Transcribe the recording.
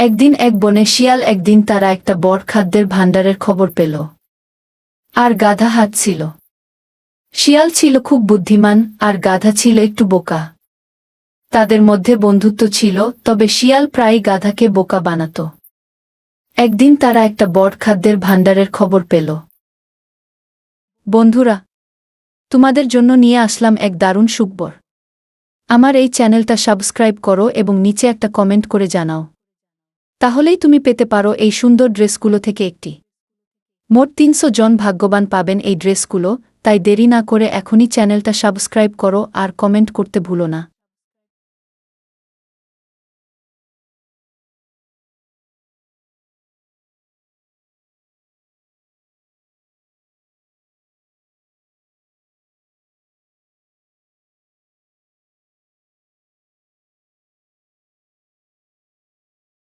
একদিন এক বনে শিয়াল একদিন তারা একটা বড় খাদ্যের ভাণ্ডারের খবর পেল। আর গাধা হাঁটছিল। শিয়াল ছিল খুব বুদ্ধিমান আর গাধা ছিল একটু বোকা। তাদের মধ্যে বন্ধুত্ব ছিল, তবে শিয়াল প্রায়ই গাধাকে বোকা বানাত। একদিন তারা একটা বড় খাদ্যের ভাণ্ডারের খবর পেল। বন্ধুরা, তোমাদের জন্য নিয়ে আসলাম এক দারুণ সুখবর। আমার এই চ্যানেলটা সাবস্ক্রাইব করো এবং নিচে একটা কমেন্ট করে জানাও। তাহলেই তুমি পেতে পারো এই সুন্দর ড্রেসগুলো থেকে একটি। মোট ৩০০ জন ভাগ্যবান পাবেন এই ড্রেসগুলো, তাই দেরি না করে এখনই চ্যানেলটা সাবস্ক্রাইব করো আর কমেন্ট করতে ভুলো না।